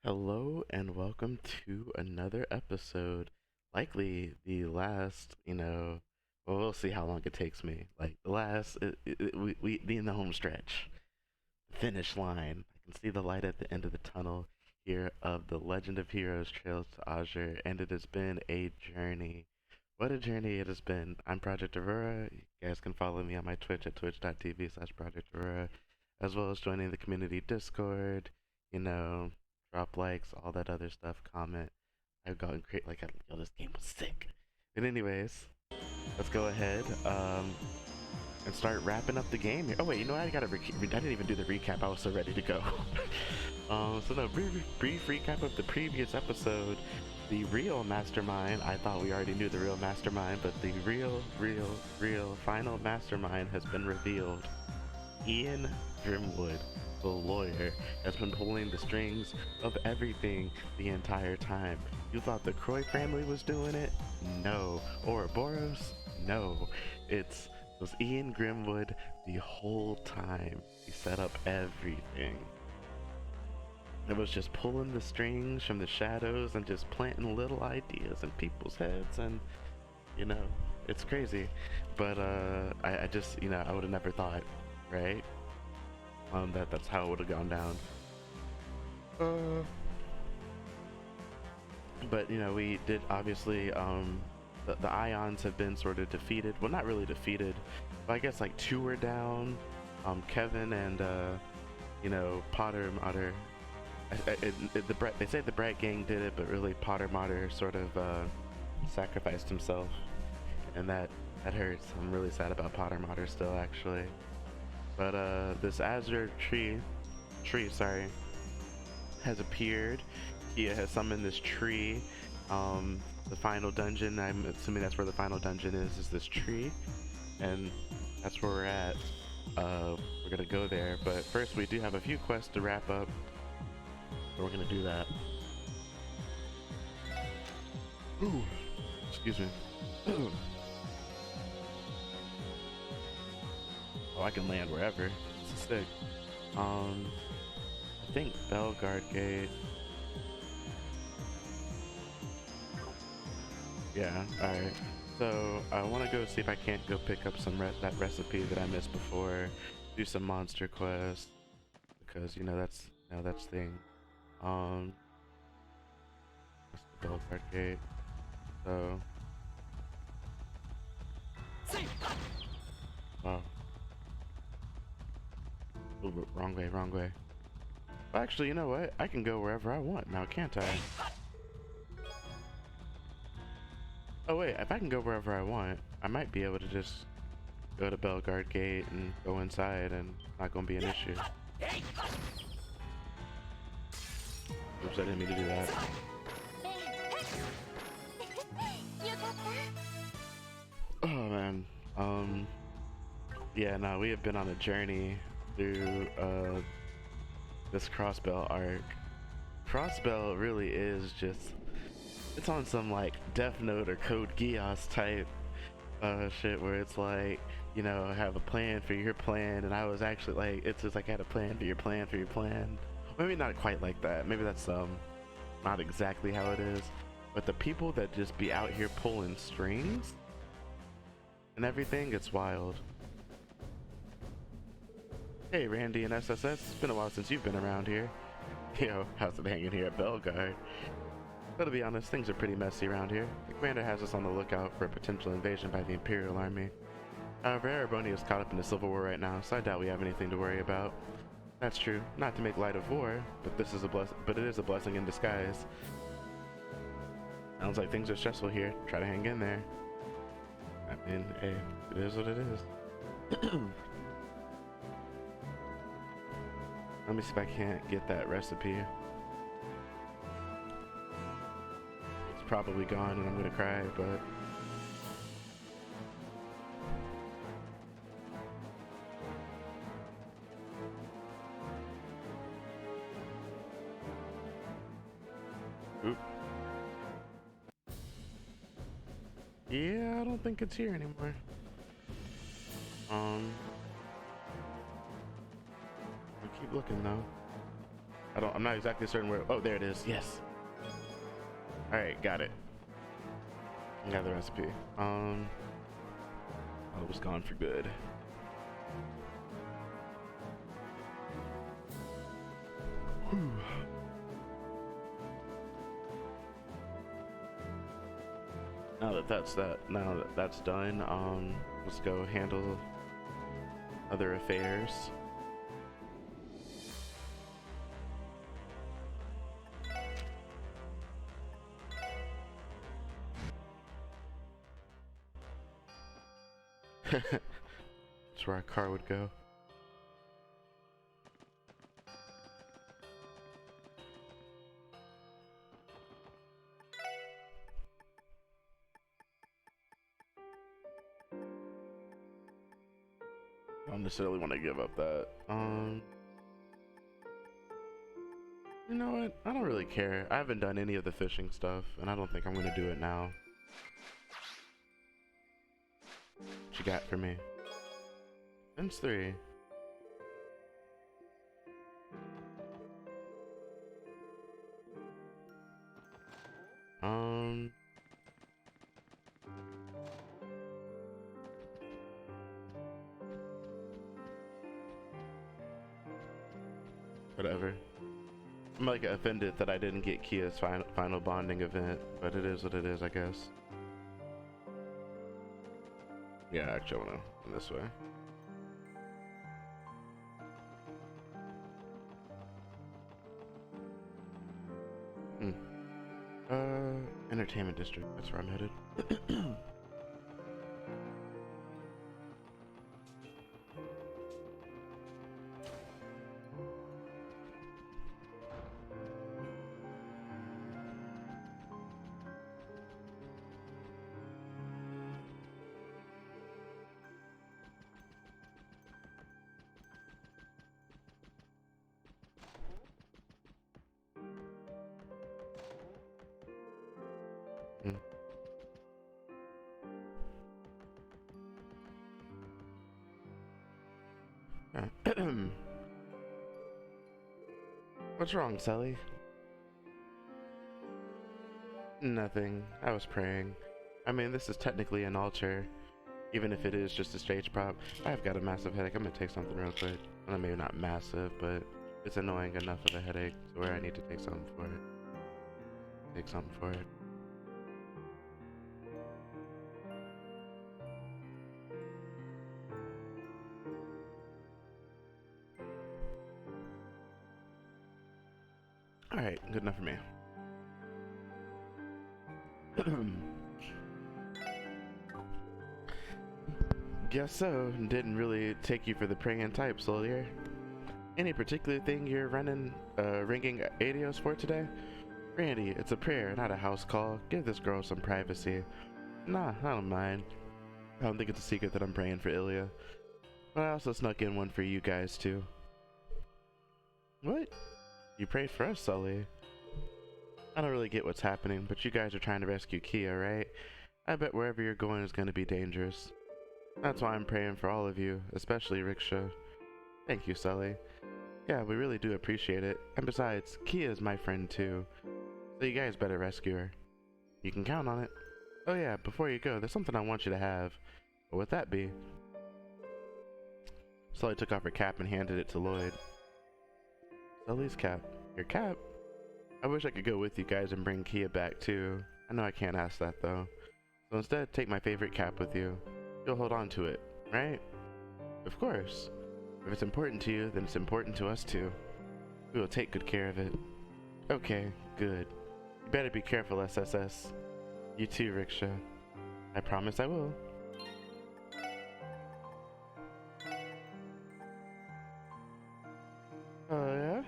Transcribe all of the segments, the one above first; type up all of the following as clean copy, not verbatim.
Hello and welcome to another episode. Likely the last, well, we'll see how long it takes me. Like the last, we in the home stretch, finish line. I can see the light at the end of the tunnel here of the Legend of Heroes Trails to Azure, and it has been a journey. What a journey it has been. I'm Project Aurora. You guys can follow me on my Twitch at twitch.tv/Project Aurora, as well as joining the community Discord, you know, drop likes, all that other stuff, comment. I've gotten great, like, yo, this game was sick. But anyways, let's go ahead and start wrapping up the game here. Oh wait, you know what? I didn't even do the recap. I was so ready to go. So no, brief recap of the previous episode. The real mastermind, I thought we already knew the real mastermind, but the real final mastermind has been revealed. Ian Grimwood, the lawyer, has been pulling the strings of everything the entire time. You thought the Croy family was doing it? No. Ouroboros? No. It was Ian Grimwood the whole time. He set up everything. It was just pulling the strings from the shadows and just planting little ideas in people's heads, and it's crazy. But I just, I would have never thought, right? That's how it would have gone down. But we did obviously. The Ions have been sort of defeated. Well, not really defeated, but I guess like two are down. Kevin and Potter Mater. They say the Bright Gang did it, but really Potter Mater sort of sacrificed himself, and that hurts. I'm really sad about Potter Mater still, actually. But this Azure tree, has appeared. He has summoned this tree. The final dungeon, I'm assuming that's where the final dungeon is this tree, and that's where we're at. We're gonna go there, but first we do have a few quests to wrap up, so we're gonna do that. Ooh, excuse me. Oh, I can land wherever. This is sick. I think Belgard Gate. Yeah, alright. So I want to go see if I can't go pick up some that recipe that I missed before. Do some monster quests, because that's thing. That's the Belgard Gate. So. Oh. Ooh, wrong way, wrong way. Actually, you know what? I can go wherever I want now, can't I? Oh wait, if I can go wherever I want, I might be able to just go to Belgard Gate and go inside, and not gonna be an issue. Oops, I didn't mean to do that. Oh man, yeah, no, we have been on a journey through this Crossbell arc. Crossbell really is just, it's on some like Death Note or Code Geass type shit, where it's like, I have a plan for your plan, and I was actually like, it's just like I had a plan for your plan for your plan. Maybe not quite like that. Maybe that's not exactly how it is. But the people that just be out here pulling strings and everything, it's wild. Hey Randy and SSS, it's been a while since you've been around here. How's it hanging here at Belgard? But to be honest, things are pretty messy around here. The commander has us on the lookout for a potential invasion by the Imperial Army. However, Ereboni is caught up in the Civil War right now, so I doubt we have anything to worry about. That's true, not to make light of war, but it is a blessing in disguise. Sounds like things are stressful here. Try to hang in there. I mean, hey, it is what it is. Let me see if I can't get that recipe. It's probably gone and I'm gonna cry, but... Oop. Yeah, I don't think it's here anymore. I'll keep looking though. I'm not exactly certain where. Oh, there it is. Yes. All right, got it. Got the recipe. Oh, it was gone for good. Whew. Now that that's done, let's go handle other affairs. That's where our car would go. I don't necessarily want to give up that. You know what? I don't really care. I haven't done any of the fishing stuff, and I don't think I'm gonna do it now. What you got for me? Fence 3. Um. Whatever. I'm like offended that I didn't get Kia's final bonding event, but it is what it is, I guess. Yeah, actually, I wanna go this way. Entertainment district. That's where I'm headed. What's wrong, Sally? Nothing. I was praying. I mean, this is technically an altar, even if it is just a stage prop. I've got a massive headache. I'm gonna take something real quick. Well, maybe not massive, but it's annoying enough of a headache to where I need to take something for it. Take something for it. Alright, good enough for me. Guess so. Didn't really take you for the praying type, Solier. Any particular thing you're ringing adios for today? Randy, it's a prayer, not a house call. Give this girl some privacy. Nah, I don't mind. I don't think it's a secret that I'm praying for Ilya. But I also snuck in one for you guys, too. What? You prayed for us, Sully. I don't really get what's happening, but you guys are trying to rescue Kia, right? I bet wherever you're going is going to be dangerous. That's why I'm praying for all of you, especially Riksha. Thank you, Sully. Yeah, we really do appreciate it. And besides, Kia is my friend too. So you guys better rescue her. You can count on it. Oh yeah, before you go, there's something I want you to have. What would that be? Sully took off her cap and handed it to Lloyd. Sully's cap. Your cap? I wish I could go with you guys and bring Kia back too. I know I can't ask that though. So instead, take my favorite cap with you. You'll hold on to it, right? Of course. If it's important to you, then it's important to us too. We will take good care of it. Okay, good. You better be careful, SSS. You too, Riksha. I promise I will. Oh, yeah?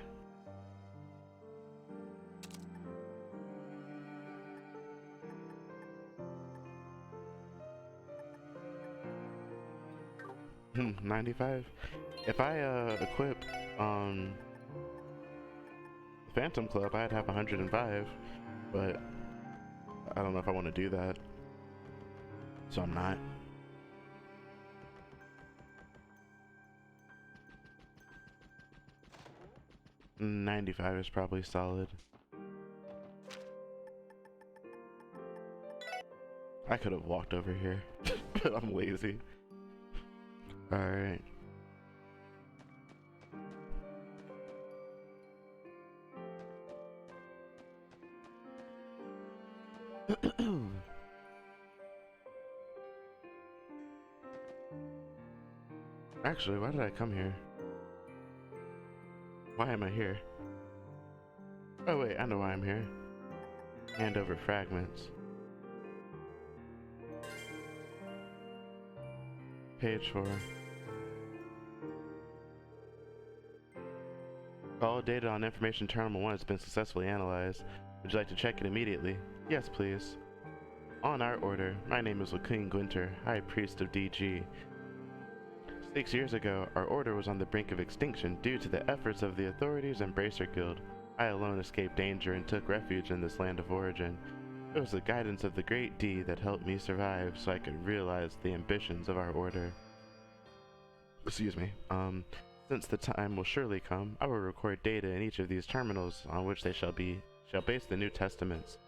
Hmm, 95? If I, equip, Phantom Club, I'd have 105, but I don't know if I want to do that, so I'm not. 95 is probably solid. I could have walked over here, but I'm lazy. Alright. Actually, why did I come here? Why am I here? Oh wait, I know why I'm here. Hand over fragments. Page 4. All data on information terminal 1 has been successfully analyzed. Would you like to check it immediately? Yes, please. On our order, my name is Joaquin Gwinter, High Priest of DG. 6 years ago, our order was on the brink of extinction due to the efforts of the authorities and Bracer Guild. I alone escaped danger and took refuge in this land of origin. It was the guidance of the Great D that helped me survive so I could realize the ambitions of our order. Excuse me. Since the time will surely come, I will record data in each of these terminals on which they shall base the New Testaments.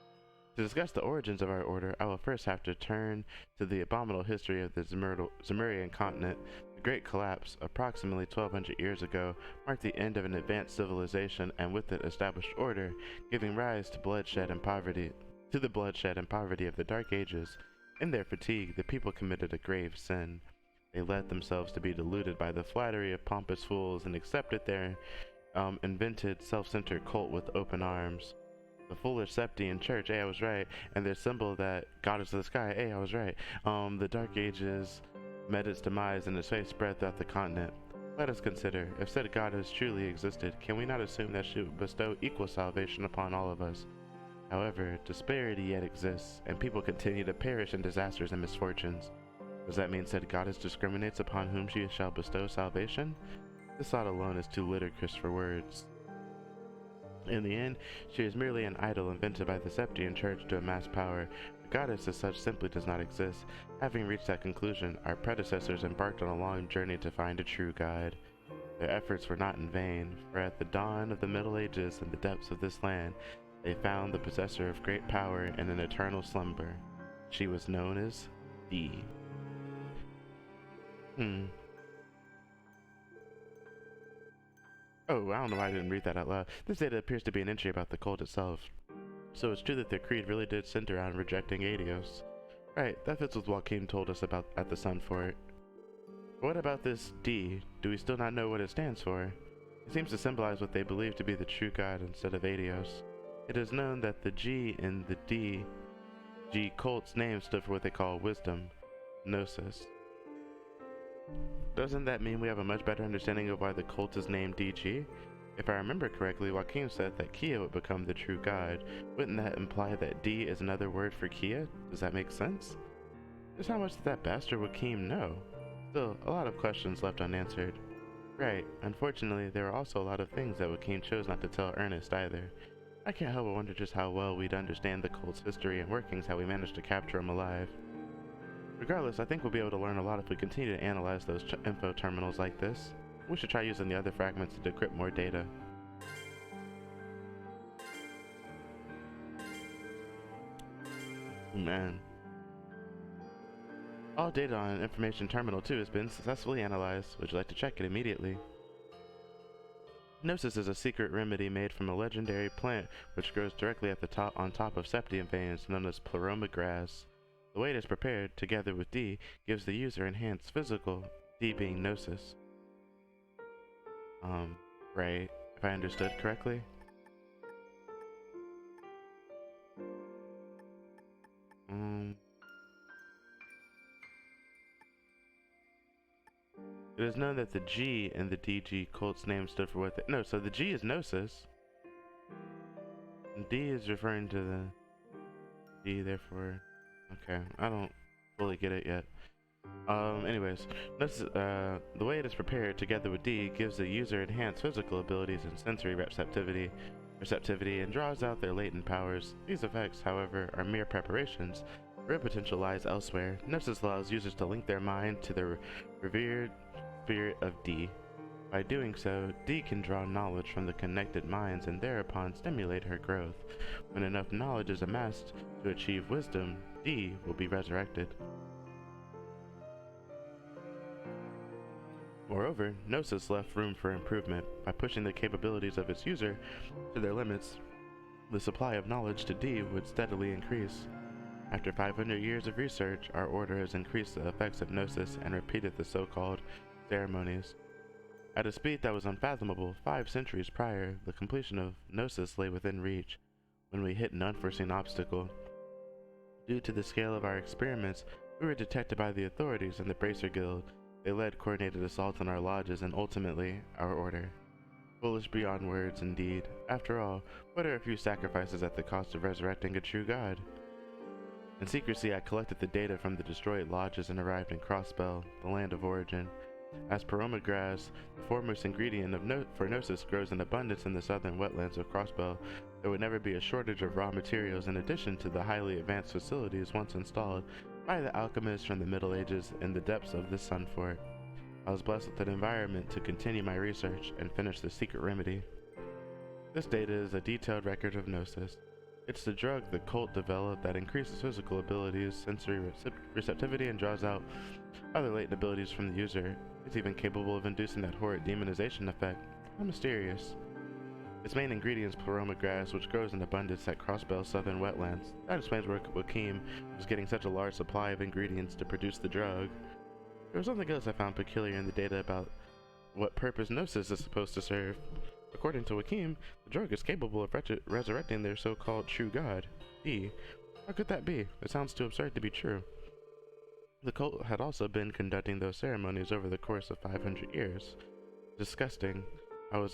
To discuss the origins of our order, I will first have to turn to the abominable history of the Zemurian continent. The Great Collapse, approximately 1200 years ago, marked the end of an advanced civilization and with it established order, giving rise to bloodshed and poverty. To the bloodshed and poverty of the Dark Ages. In their fatigue, the people committed a grave sin. They let themselves to be deluded by the flattery of pompous fools and accepted their invented self-centered cult with open arms. The foolish Septian Church, I was right, and their symbol that God is the sky, I was right. The Dark Ages met its demise and its fate spread throughout the continent. Let us consider, if said God has truly existed, can we not assume that she would bestow equal salvation upon all of us? However, disparity yet exists, and people continue to perish in disasters and misfortunes. Does that mean said Goddess discriminates upon whom she shall bestow salvation? This thought alone is too ludicrous for words. In the end, she is merely an idol invented by the Septian Church to amass power. The goddess as such simply does not exist. Having reached that conclusion, our predecessors embarked on a long journey to find a true God. Their efforts were not in vain, for at the dawn of the Middle Ages in the depths of this land, they found the possessor of great power in an eternal slumber. She was known as D. Oh, I don't know why I didn't read that out loud. This data appears to be an entry about the cult itself. So it's true that their creed really did center on rejecting Adios. Right, that fits with what Joaquin told us about at the Sun Fort. But what about this D? Do we still not know what it stands for? It seems to symbolize what they believe to be the true God instead of Adios. It is known that the G in the DG cult's name stood for what they call wisdom, Gnosis. Doesn't that mean we have a much better understanding of why the cult is named DG? If I remember correctly, Joaquin said that Kia would become the true god. Wouldn't that imply that D is another word for Kia? Does that make sense? Just how much did that bastard Joaquin know? Still, a lot of questions left unanswered. Right, unfortunately, there are also a lot of things that Joaquin chose not to tell Ernest either. I can't help but wonder just how well we'd understand the cult's history and workings had we managed to capture him alive. Regardless, I think we'll be able to learn a lot if we continue to analyze those info terminals like this. We should try using the other fragments to decrypt more data. Man. All data on Information Terminal 2 has been successfully analyzed. Would you like to check it immediately? Gnosis is a secret remedy made from a legendary plant which grows directly at the on top of septium veins known as pleroma grass. The way it is prepared, together with D, gives the user enhanced physical, D being Gnosis. Right, if I understood correctly? It is known that the G in the DG cult's name stood for what they— no, so the G is Gnosis. And D is referring to the D, therefore— okay, I don't fully get it yet. Anyways, the way it is prepared together with D gives the user enhanced physical abilities and sensory receptivity, and draws out their latent powers. These effects, however, are mere preparations. Real potential lies elsewhere. Gnosis allows users to link their mind to the revered spirit of D. By doing so, D can draw knowledge from the connected minds and thereupon stimulate her growth. When enough knowledge is amassed to achieve wisdom, D will be resurrected. Moreover, Gnosis left room for improvement. By pushing the capabilities of its user to their limits, the supply of knowledge to D would steadily increase. After 500 years of research, our order has increased the effects of Gnosis and repeated the so-called ceremonies. At a speed that was unfathomable 5 centuries prior, the completion of Gnosis lay within reach. When we hit an unforeseen obstacle, due to the scale of our experiments, we were detected by the authorities and the Bracer Guild. They led coordinated assaults on our lodges and ultimately our order. Foolish beyond words, indeed. After all, what are a few sacrifices at the cost of resurrecting a true god? In secrecy, I collected the data from the destroyed lodges and arrived in Crossbell, the land of origin. As paroma grass, the foremost ingredient for Gnosis, grows in abundance in the southern wetlands of Crossbell, there would never be a shortage of raw materials in addition to the highly advanced facilities once installed by the alchemists from the Middle Ages in the depths of the Sun Fort. I was blessed with an environment to continue my research and finish the secret remedy. This data is a detailed record of Gnosis. It's the drug the cult developed that increases physical abilities, sensory receptivity, and draws out other latent abilities from the user. It's even capable of inducing that horrid demonization effect. How mysterious. Its main ingredient is paroma grass, which grows in abundance at Crossbell's southern wetlands. That explains where Wakim was getting such a large supply of ingredients to produce the drug. There was something else I found peculiar in the data about what purpose Gnosis is supposed to serve. According to Wakim, the drug is capable of resurrecting their so-called true god, D. How could that be? It sounds too absurd to be true. The cult had also been conducting those ceremonies over the course of 500 years. Disgusting. I was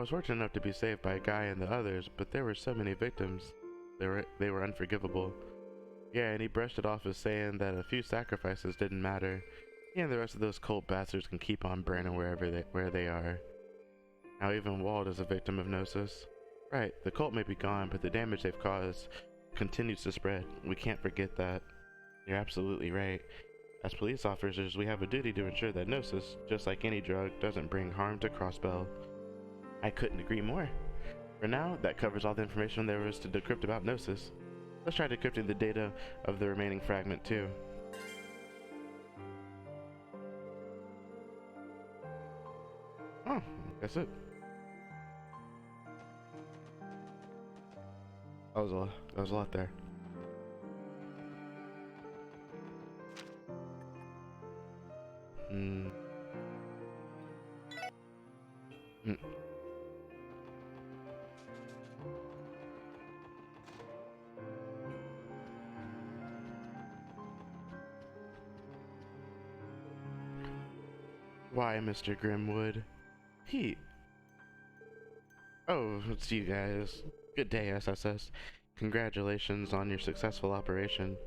fortunate enough to be saved by Guy and the others, but there were so many victims. They were unforgivable. Yeah, and he brushed it off as saying that a few sacrifices didn't matter. He and the rest of those cult bastards can keep on burning where they are. Now even Wald is a victim of Gnosis. Right, the cult may be gone, but the damage they've caused continues to spread. We can't forget that. You're absolutely right. As police officers, we have a duty to ensure that Gnosis, just like any drug, doesn't bring harm to Crossbell. I couldn't agree more. For now, that covers all the information there was to decrypt about Gnosis. Let's try decrypting the data of the remaining fragment too. Oh, that's it. That was a lot there. Hmm. Hmm. Why, Mr. Grimwood? Pete. Oh, it's you guys. Good day, SSS. Congratulations on your successful operation.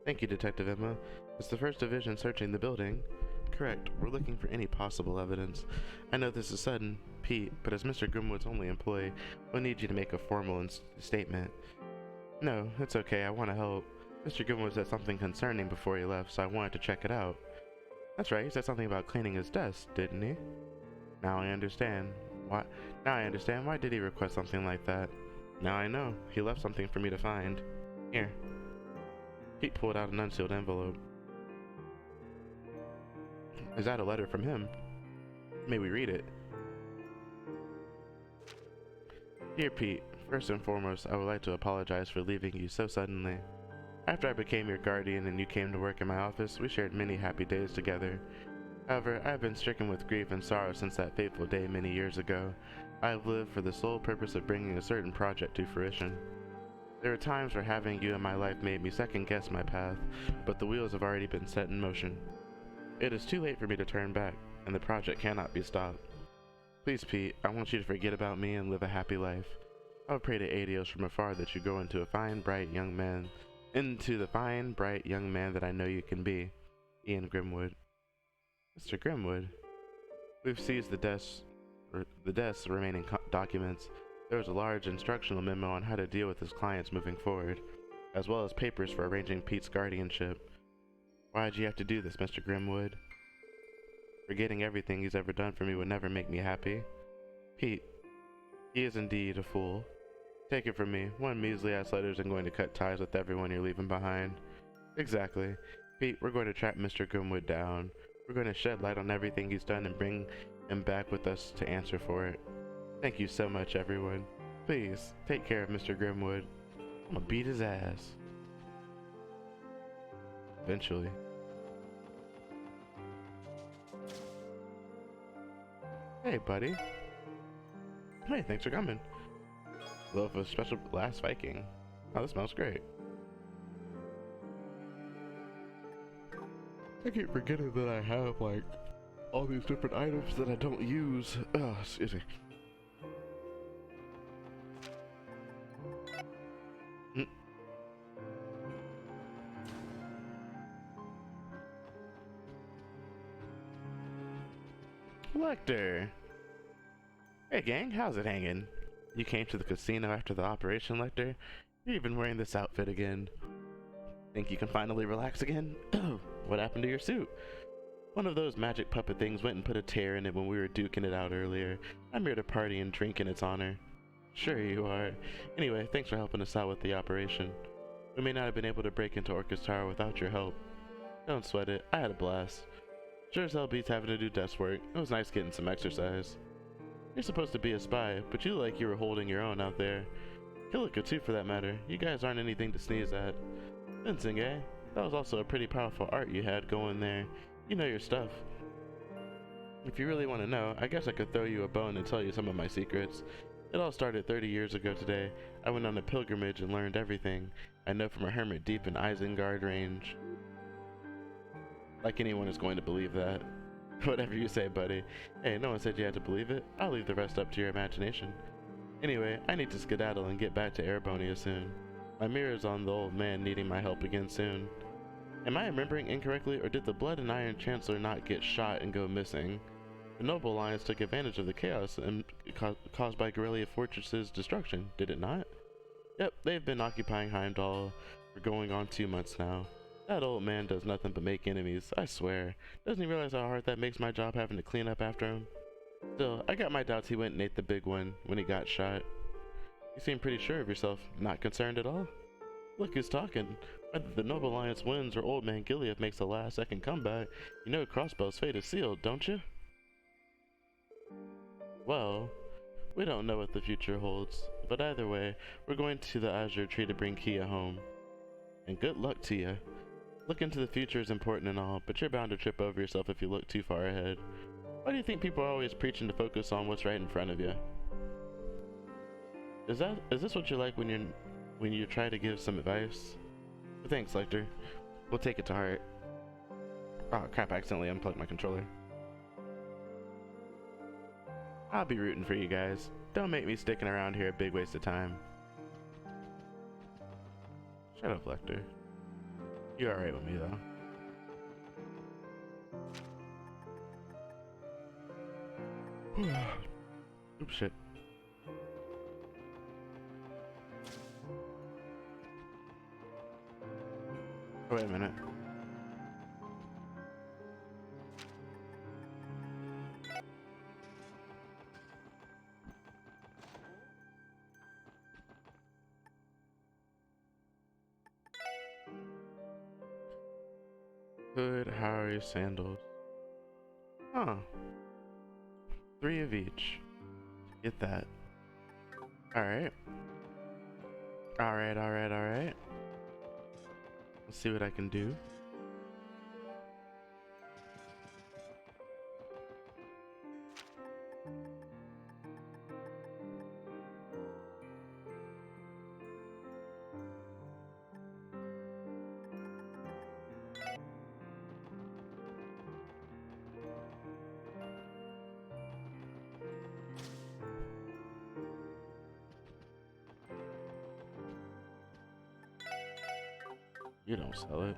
Thank you, Detective Emma. It's the 1st Division searching the building. Correct. We're looking for any possible evidence. I know this is sudden, Pete, but as Mr. Grimwood's only employee, we'll need you to make a formal statement. No, it's okay. I want to help. Mr. Grimwood said something concerning before he left, so I wanted to check it out. That's right. He said something about cleaning his desk, didn't he? Now I understand. Why did he request something like that? Now I know. He left something for me to find. Here. Pete pulled out an unsealed envelope. Is that a letter from him? May we read it? Dear Pete, first and foremost, I would like to apologize for leaving you so suddenly. After I became your guardian and you came to work in my office, we shared many happy days together. However, I have been stricken with grief and sorrow since that fateful day many years ago. I have lived for the sole purpose of bringing a certain project to fruition. There are times where having you in my life made me second-guess my path, but the wheels have already been set in motion. It is too late for me to turn back, and the project cannot be stopped. Please, Pete, I want you to forget about me and live a happy life. I would pray to Adios from afar that you grow into the fine, bright young man that I know you can be. Ian Grimwood. Mr. Grimwood. We've seized the desk's remaining documents. There was a large instructional memo on how to deal with his clients moving forward, as well as papers for arranging Pete's guardianship. Why did you have to do this, Mr. Grimwood? Forgetting everything he's ever done for me would never make me happy. Pete, he is indeed a fool. Take it from me, one measly ass letter isn't going to cut ties with everyone you're leaving behind. Exactly. Pete, we're going to track Mr. Grimwood down. We're going to shed light on everything he's done and bring him back with us to answer for it. Thank you so much, everyone. Please, take care of Mr. Grimwood. I'm gonna beat his ass. Eventually. Hey, buddy. Hey, thanks for coming. Loaf of special last Viking. Oh, this smells great. I keep forgetting that I have, like, all these different items that I don't use. Oh, excuse me. Lecter! Hey gang, how's it hanging? You came to the casino after the operation, Lecter? You're even wearing this outfit again. Think you can finally relax again? What happened to your suit? One of those magic puppet things went and put a tear in it when we were duking it out earlier. I'm here to party and drink in its honor. Sure you are. Anyway, thanks for helping us out with the operation. We may not have been able to break into Orcus Tower without your help. Don't sweat it, I had a blast. Sure as hell beats having to do desk work. It was nice getting some exercise. You're supposed to be a spy, but you look like you were holding your own out there. Kilika too, for that matter. You guys aren't anything to sneeze at. Fencing, eh? That was also a pretty powerful art you had going there. You know your stuff. If you really want to know, I guess I could throw you a bone and tell you some of my secrets. It all started 30 years ago today. I went on a pilgrimage and learned everything I know from a hermit deep in Isengard Range. Like anyone is going to believe that. Whatever you say, buddy. Hey, no one said you had to believe it. I'll leave the rest up to your imagination. Anyway, I need to skedaddle and get back to Erebonia soon. My mirror's on the old man needing my help again soon. Am I remembering incorrectly, or did the Blood and Iron Chancellor not get shot and go missing? The Noble Alliance took advantage of the chaos caused by Guerrilla Fortress's destruction, did it not? Yep, they've been occupying Heimdall for going on 2 months now. That old man does nothing but make enemies, I swear. Doesn't he realize how hard that makes my job having to clean up after him? Still, I got my doubts he went and ate the big one when he got shot. You seem pretty sure of yourself, not concerned at all? Look who's talking. Whether the Noble Alliance wins or Old Man Gilead makes a last-second comeback, you know Crossbow's fate is sealed, don't you? Well, we don't know what the future holds, but either way, we're going to the Azure tree to bring Kia home. And good luck to you. Looking to the future is important and all, but you're bound to trip over yourself if you look too far ahead. Why do you think people are always preaching to focus on what's right in front of you? Is this what you like when you try to give some advice? But thanks, Lecter. We'll take it to heart. Oh crap, I accidentally unplugged my controller. I'll be rooting for you guys. Don't make me sticking around here a big waste of time. Shut up, Lecter. You're alright with me, though. Oops, shit. Oh, wait a minute. Hood, Harry, sandals. Huh. 3 of each. Get that. Alright. Alright. Let's see what I can do. You don't sell it.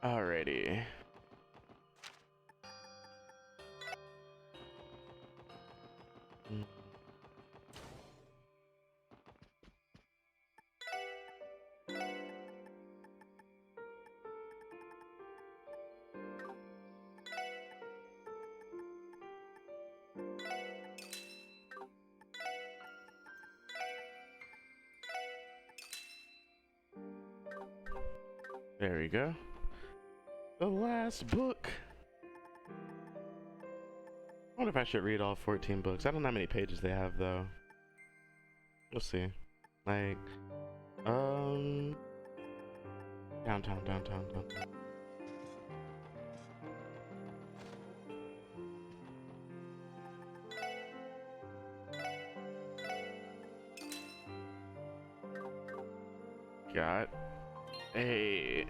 Alrighty. Mm. There we go. The last book. I wonder if I should read all 14 books. I don't know how many pages they have though. We'll see. Like, downtown. Got a.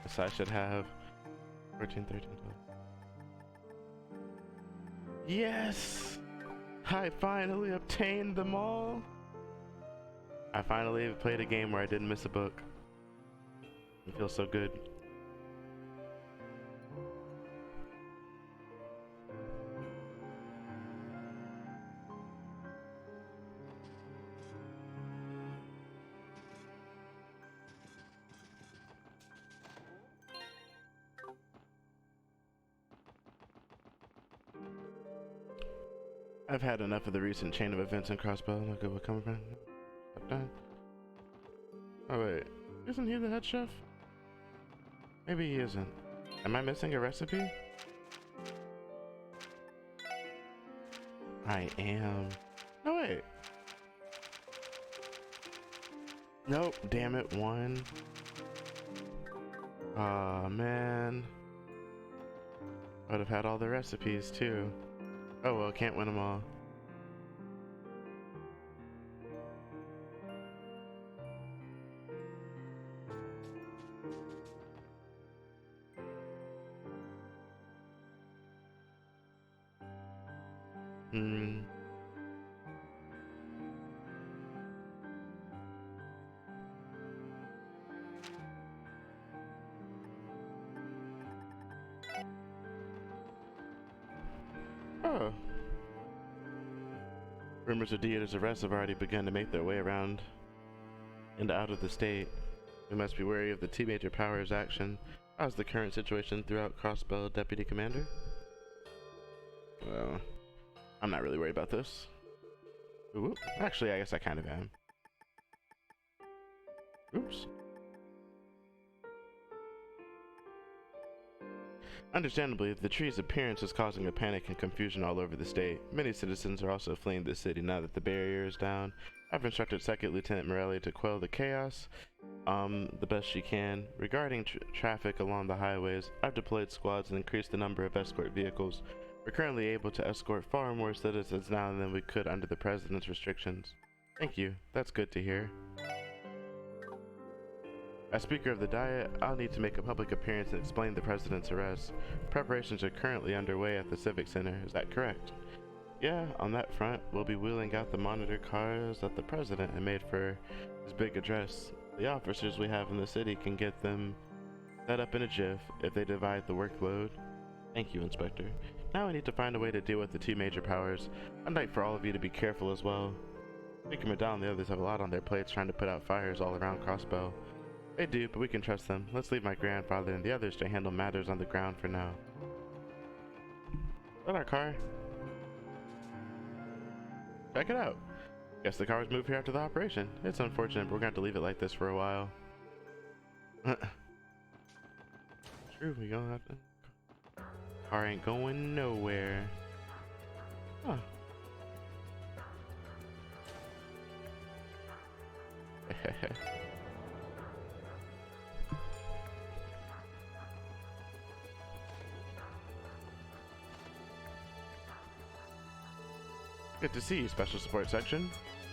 So I should have 14, 13, 12. Yes! I finally obtained them all! I finally played a game where I didn't miss a book. It feels so good. I've had enough of the recent chain of events in Crossbow. Look at what comes from. Oh wait, isn't he the head chef? Maybe he isn't. Am I missing a recipe? I am. No wait. Nope. Damn it. One. Aw, man. I would have had all the recipes too. Oh well, can't win them all. Hmm. Oh. Rumors of Dieter's arrest have already begun to make their way around and out of the state. We must be wary of the two major powers' action. How's the current situation throughout Crossbow, Deputy Commander? Well, I'm not really worried about this. Ooh, actually, I guess I kind of am. Oops. Understandably, the tree's appearance is causing a panic and confusion all over the state. Many citizens are also fleeing the city now that the barrier is down. I've instructed 2nd Lieutenant Morelli to quell the chaos the best she can. Regarding traffic along the highways, I've deployed squads and increased the number of escort vehicles. We're currently able to escort far more citizens now than we could under the President's restrictions. Thank you. That's good to hear. As Speaker of the Diet, I'll need to make a public appearance and explain the President's arrest. Preparations are currently underway at the Civic Center, is that correct? Yeah, on that front, we'll be wheeling out the monitor cars that the President had made for his big address. The officers we have in the city can get them set up in a jiff if they divide the workload. Thank you, Inspector. Now we need to find a way to deal with the two major powers. I'd like for all of you to be careful as well. Speaker Madal and the others have a lot on their plates trying to put out fires all around Crossbow. They do, but we can trust them. Let's leave my grandfather and the others to handle matters on the ground for now. Is that our car? Check it out. Guess the car was moved here after the operation. It's unfortunate, but we're going to have to leave it like this for a while. True, we gonna have to. Car ain't going nowhere. Huh. Good to see you, Special Support Section.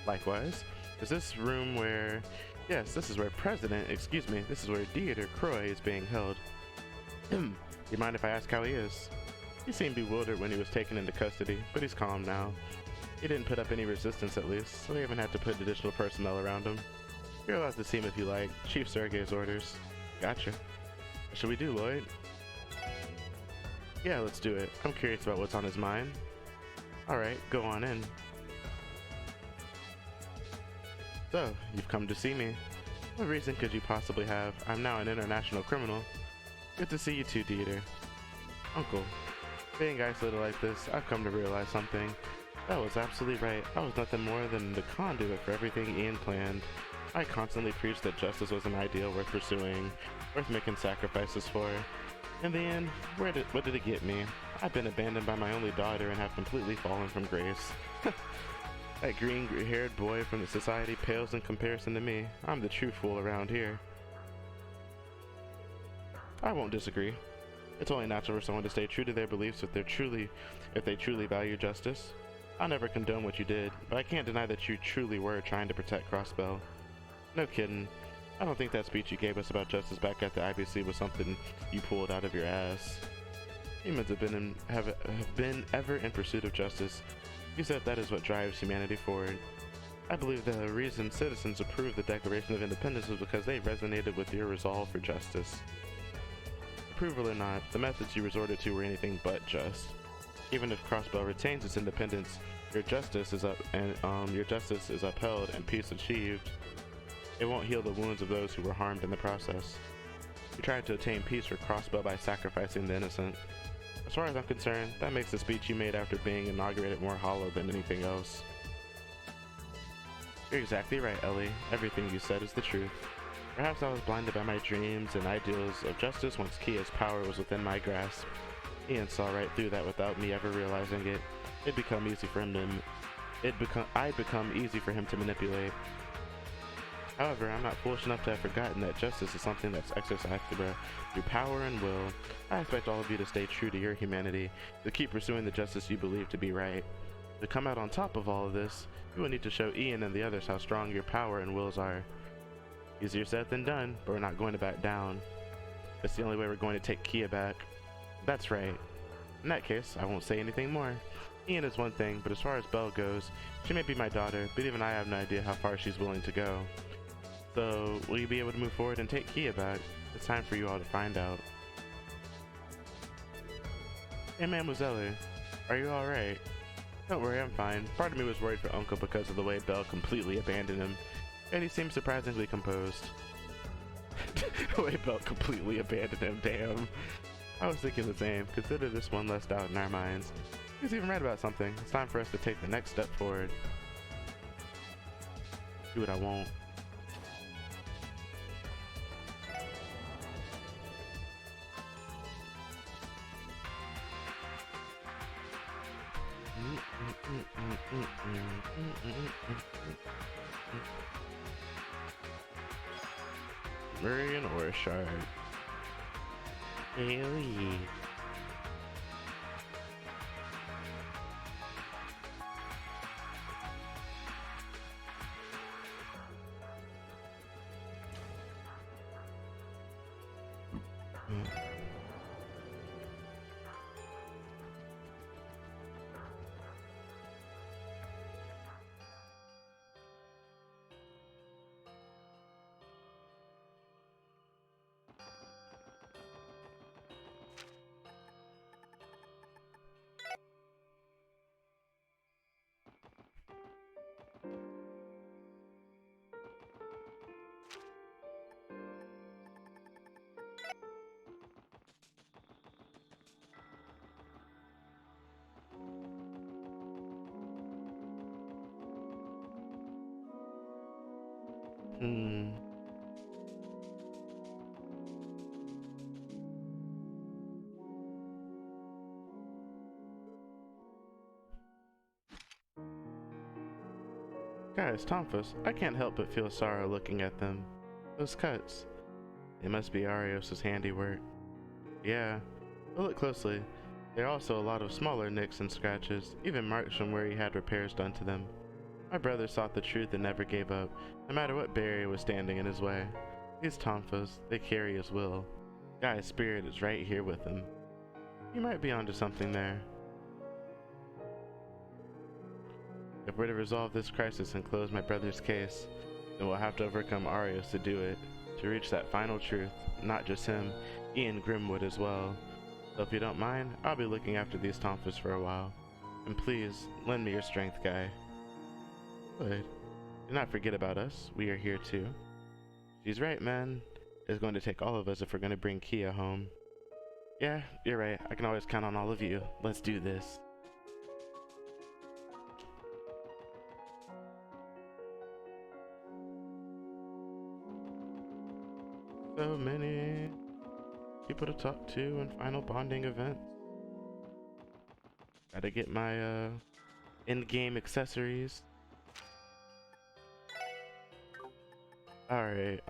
Likewise. Is this room where... Yes, this is where this is where Dieter Croy is being held. Do you mind if I ask how he is? He seemed bewildered when he was taken into custody, but he's calm now. He didn't put up any resistance at least, so we haven't had to put additional personnel around him. You're allowed to see him if you like. Chief Sergei's orders. Gotcha. What should we do, Lloyd? Yeah, let's do it. I'm curious about what's on his mind. Alright, go on in. So, you've come to see me. What reason could you possibly have? I'm now an international criminal. Good to see you too, Dieter. Uncle, being isolated like this, I've come to realize something. That was absolutely right. I was nothing more than the conduit for everything Ian planned. I constantly preached that justice was an ideal worth pursuing, worth making sacrifices for. In the end, what did it get me? I've been abandoned by my only daughter and have completely fallen from grace. That green-haired boy from the society pales in comparison to me. I'm the true fool around here. I won't disagree. It's only natural for someone to stay true to their beliefs if they truly value justice. I'll never condone what you did, but I can't deny that you truly were trying to protect Crossbell. No kidding. I don't think that speech you gave us about justice back at the IBC was something you pulled out of your ass. Humans have been ever in pursuit of justice. You said that is what drives humanity forward. I believe the reason citizens approved the Declaration of Independence was because they resonated with your resolve for justice. Approval or not, the methods you resorted to were anything but just. Even if Crossbell retains its independence, your justice is upheld and peace achieved. It won't heal the wounds of those who were harmed in the process. You tried to attain peace for Crossbell by sacrificing the innocent. As far as I'm concerned, that makes the speech you made after being inaugurated more hollow than anything else. You're exactly right, Ellie. Everything you said is the truth. Perhaps I was blinded by my dreams and ideals of justice once Kia's power was within my grasp. Ian saw right through that without me ever realizing it. I'd become easy for him to manipulate. However, I'm not foolish enough to have forgotten that justice is something that's exercised through power and will. I expect all of you to stay true to your humanity, to keep pursuing the justice you believe to be right. To come out on top of all of this, you will need to show Ian and the others how strong your power and wills are. Easier said than done, but we're not going to back down. That's the only way we're going to take Kia back. That's right. In that case, I won't say anything more. Ian is one thing, but as far as Belle goes, she may be my daughter, but even I have no idea how far she's willing to go. So, will you be able to move forward and take Kia back? It's time for you all to find out. Hey, Mademoiselle, are you alright? Don't worry, I'm fine. Part of me was worried for Uncle because of the way Belle completely abandoned him, and he seems surprisingly composed. The way Belle completely abandoned him, damn. I was thinking the same. Consider this one less doubt in our minds. He's even right about something. It's time for us to take the next step forward. Do what I won't. Marion or a shard? Really? Guys, Tomphus, I can't help but feel sorrow looking at them. Those cuts. They must be Arios' handiwork. Yeah, but look closely. There are also a lot of smaller nicks and scratches, even marks from where he had repairs done to them. My brother sought the truth and never gave up, no matter what barrier was standing in his way. These Tomphus, they carry his will. Guy's spirit is right here with him. You might be onto something there. If we're to resolve this crisis and close my brother's case, then we'll have to overcome Arios to do it, to reach that final truth, not just him, Ian Grimwood as well. So if you don't mind, I'll be looking after these Tomphas for a while. And please, lend me your strength, guy. Good. Do not forget about us. We are here too. She's right, man. It's going to take all of us if we're going to bring Kia home. Yeah, you're right. I can always count on all of you. Let's do this. So many people to talk to and final bonding events. Gotta get my in-game accessories. Alright,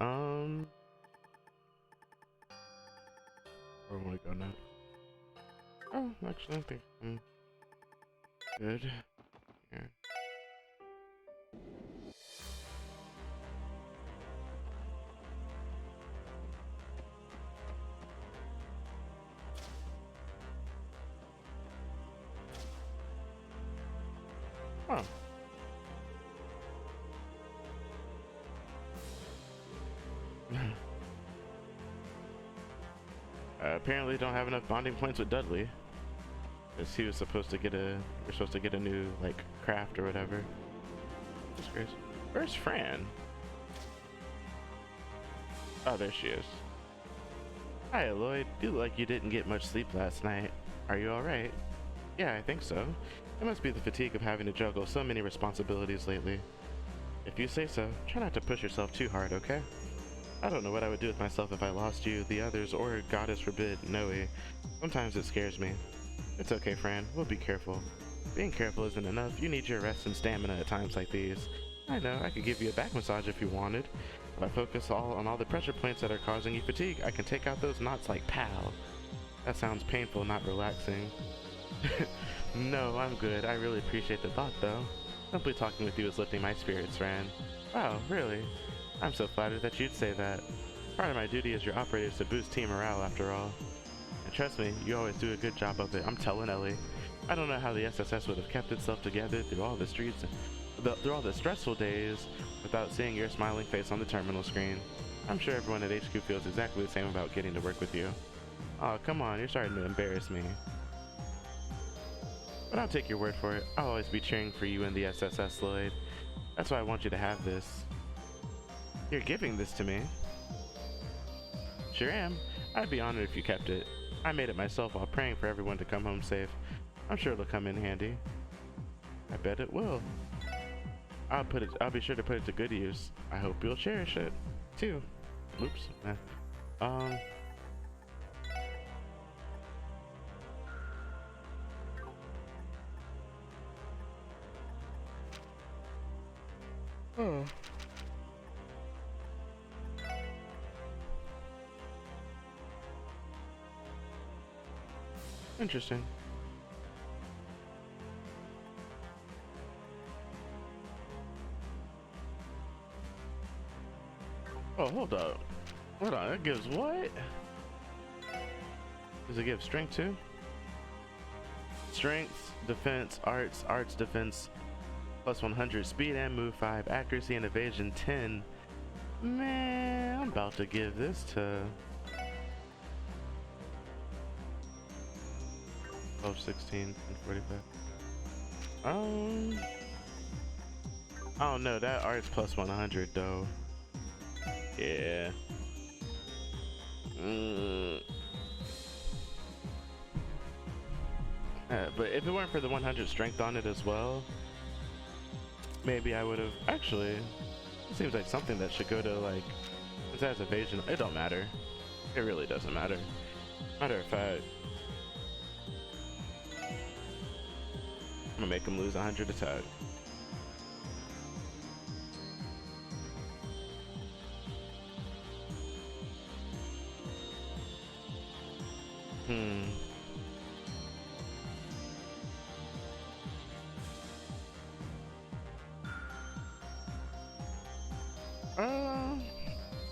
where want to go now? Oh, actually I think I'm good. Here. Oh. Apparently don't have enough bonding points with Dudley. Because he was supposed to get we're supposed to get a new, like, craft or whatever. Where's Fran? Oh, there she is. Hi, Lloyd. You look like you didn't get much sleep last night. Are you alright? Yeah, I think so. It must be the fatigue of having to juggle so many responsibilities lately. If you say so, try not to push yourself too hard, okay? I don't know what I would do with myself if I lost you, the others, or, goddess forbid, Noe. Sometimes it scares me. It's okay, Fran. We'll be careful. Being careful isn't enough. You need your rest and stamina at times like these. I know, I could give you a back massage if you wanted. If I focus on all the pressure points that are causing you fatigue, I can take out those knots like pow. That sounds painful, not relaxing. No, I'm good. I really appreciate the thought, though. Simply talking with you is lifting my spirits, Fran. Wow, really? I'm so flattered that you'd say that. Part of my duty as your operator is to boost team morale, after all. And trust me, you always do a good job of it. I'm telling Ellie. I don't know how the SSS would have kept itself together through all the streets and through all the stressful days without seeing your smiling face on the terminal screen. I'm sure everyone at HQ feels exactly the same about getting to work with you. Oh, come on, you're starting to embarrass me. But I'll take your word for it. I'll always be cheering for you in the SSS, Lloyd. That's why I want you to have this. You're giving this to me? Sure am. I'd be honored if you kept it. I made it myself while praying for everyone to come home safe. I'm sure it'll come in handy. I bet it will. I'll be sure to put it to good use. I hope you'll cherish it, too. Oops. Oh. Interesting. Oh, hold up. Hold on, it gives what? Does it give strength too? Strength, defense, arts, defense, plus 100, speed and move 5, accuracy and evasion 10. Man, I'm about to give this to 12, 16, and 45. Oh no, that art's plus 100 though. Yeah. But if it weren't for the 100 strength on it as well, maybe I would have. Actually, it seems like something that should go to, like, since it has evasion, it don't matter. It really doesn't matter. Matter of fact, I'm gonna make him lose 100 attack.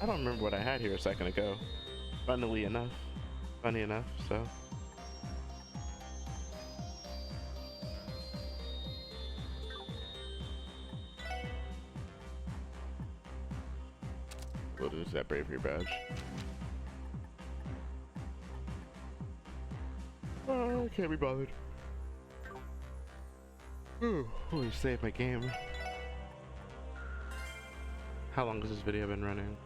I don't remember what I had here a second ago. Funny enough, so. We'll lose that bravery badge. I can't be bothered. Ooh, save my game. How long has this video been running?